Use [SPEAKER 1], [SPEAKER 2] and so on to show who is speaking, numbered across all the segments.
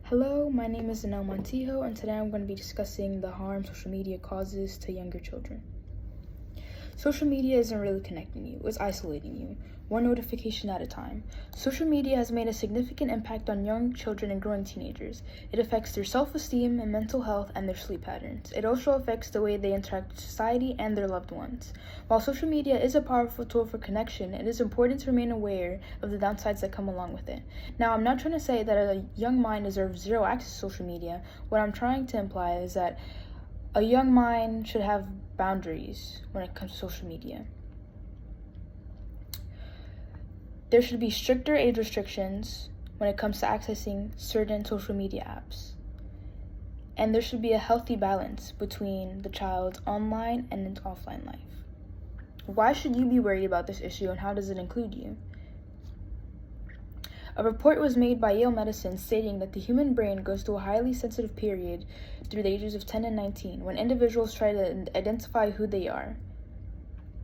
[SPEAKER 1] Hello, my name is Zanel Montijo, and today I'm going to be discussing the harm social media causes to younger children. Social media isn't really connecting you, it's isolating you, one notification at a time. Social media has made a significant impact on young children and growing teenagers. It affects their self-esteem and mental health and their sleep patterns. It also affects the way they interact with society and their loved ones. While social media is a powerful tool for connection, it is important to remain aware of the downsides that come along with it. Now, I'm not trying to say that a young mind deserves zero access to social media. What I'm trying to imply is that a young mind should have boundaries when it comes to social media. There should be stricter age restrictions when it comes to accessing certain social media apps. And there should be a healthy balance between the child's online and offline life. Why should you be worried about this issue, and how does it include you? A report was made by Yale Medicine stating that the human brain goes through a highly sensitive period through the ages of 10 and 19 when individuals try to identify who they are.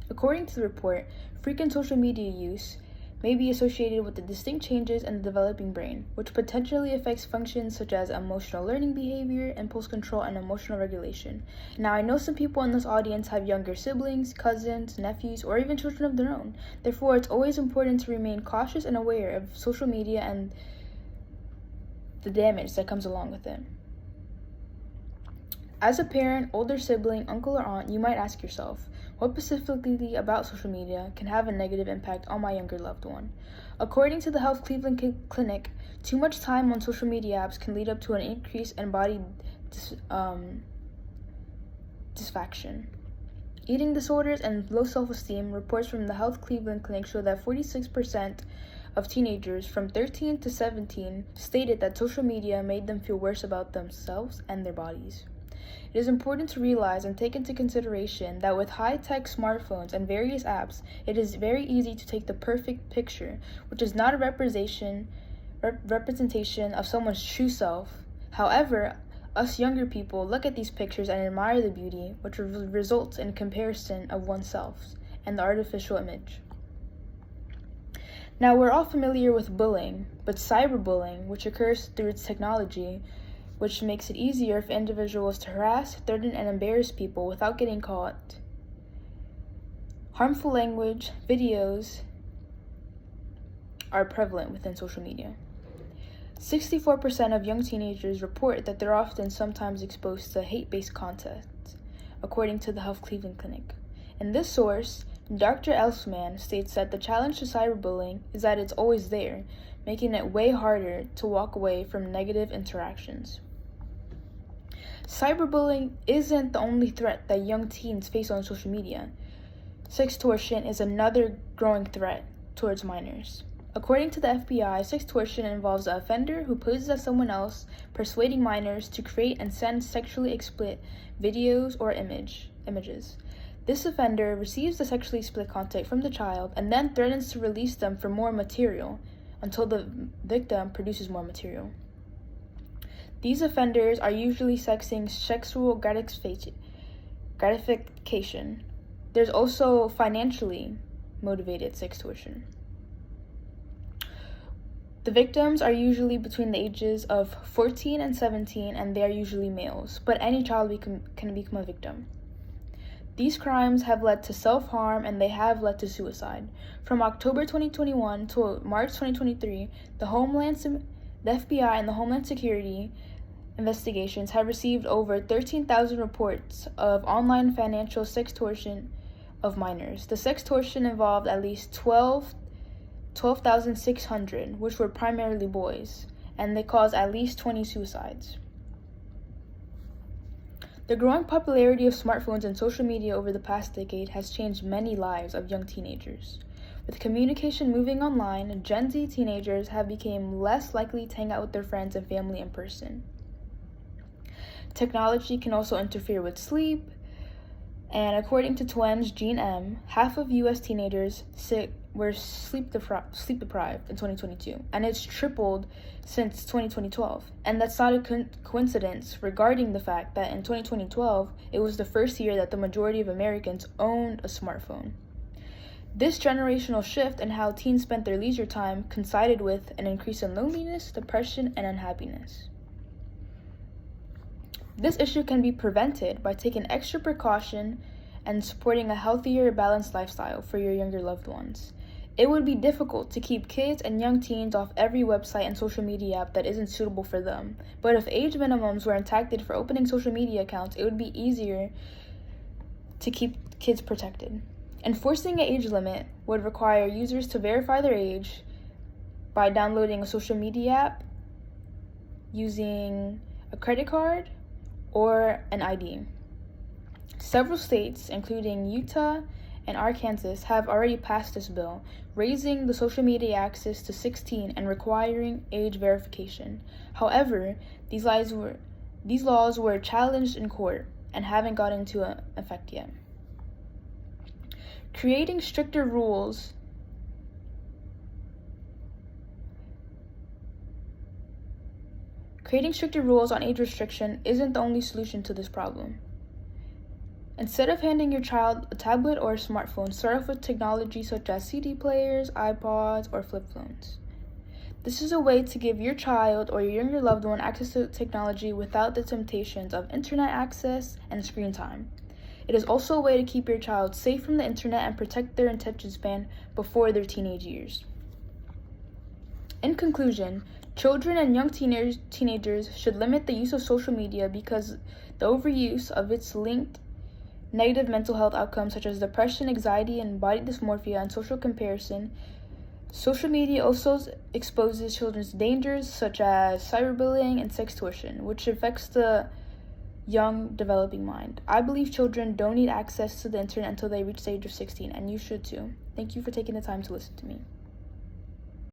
[SPEAKER 1] According to the report, frequent social media use may be associated with the distinct changes in the developing brain, which potentially affects functions such as emotional learning behavior, impulse control, and emotional regulation. Now, I know some people in this audience have younger siblings, cousins, nephews, or even children of their own. Therefore, it's always important to remain cautious and aware of social media and the damage that comes along with it. As a parent, older sibling, uncle, or aunt, you might ask yourself, what specifically about social media can have a negative impact on my younger loved one? According to the Health Cleveland Clinic, too much time on social media apps can lead up to an increase in body dysfunction, eating disorders, and low self-esteem. Reports from the Health Cleveland Clinic show that 46% of teenagers from 13 to 17 stated that social media made them feel worse about themselves and their bodies. It is important to realize and take into consideration that with high-tech smartphones and various apps, it is very easy to take the perfect picture, which is not a representation of someone's true self. However, us younger people look at these pictures and admire the beauty, which results in comparison of oneself and the artificial image. Now, we're all familiar with bullying, but cyberbullying, which occurs through its technology, which makes it easier for individuals to harass, threaten, and embarrass people without getting caught. Harmful language, videos are prevalent within social media. 64% of young teenagers report that they're often sometimes exposed to hate-based content, according to the Health Cleveland Clinic. In this source, Dr. Elfman states that the challenge to cyberbullying is that it's always there, making it way harder to walk away from negative interactions. Cyberbullying isn't the only threat that young teens face on social media. Sextortion is another growing threat towards minors. According to the FBI, sextortion involves an offender who poses as someone else, persuading minors to create and send sexually explicit videos or images. This offender receives the sexually explicit content from the child and then threatens to release them for more material until the victim produces more material. These offenders are usually sexting sexual gratification. There's also financially motivated sextortion. The victims are usually between the ages of 14 and 17, and they are usually males, but any child can become a victim. These crimes have led to self-harm, and they have led to suicide. From October 2021 to March 2023, the FBI and the Homeland Security investigations have received over 13,000 reports of online financial sextortion of minors. The sextortion involved at least 12,600, which were primarily boys, and they caused at least 20 suicides. The growing popularity of smartphones and social media over the past decade has changed many lives of young teenagers. With communication moving online, Gen Z teenagers have become less likely to hang out with their friends and family in person. Technology can also interfere with sleep, and according to Twens Gene M, half of U.S. teenagers were sleep deprived in 2022, and it's tripled since 2012. And that's not a coincidence regarding the fact that in 2012, it was the first year that the majority of Americans owned a smartphone. This generational shift in how teens spent their leisure time coincided with an increase in loneliness, depression, and unhappiness. This issue can be prevented by taking extra precaution and supporting a healthier, balanced lifestyle for your younger loved ones. It would be difficult to keep kids and young teens off every website and social media app that isn't suitable for them. But if age minimums were enacted for opening social media accounts, it would be easier to keep kids protected. Enforcing an age limit would require users to verify their age by downloading a social media app, using a credit card, or an ID. Several states, including Utah and Arkansas, have already passed this bill, raising the social media access to 16 and requiring age verification. However, these laws were challenged in court and haven't got into effect yet. Creating stricter rules on age restriction isn't the only solution to this problem. Instead of handing your child a tablet or a smartphone, start off with technology such as CD players, iPods, or flip phones. This is a way to give your child or your younger loved one access to technology without the temptations of internet access and screen time. It is also a way to keep your child safe from the internet and protect their attention span before their teenage years. In conclusion, children and young teenagers should limit the use of social media because the overuse of its linked negative mental health outcomes such as depression, anxiety, and body dysmorphia and social comparison. Social media also exposes children's dangers such as cyberbullying and sextortion, which affects the young developing mind. I believe children don't need access to the internet until they reach the age of 16, and you should too. Thank you for taking the time to listen to me.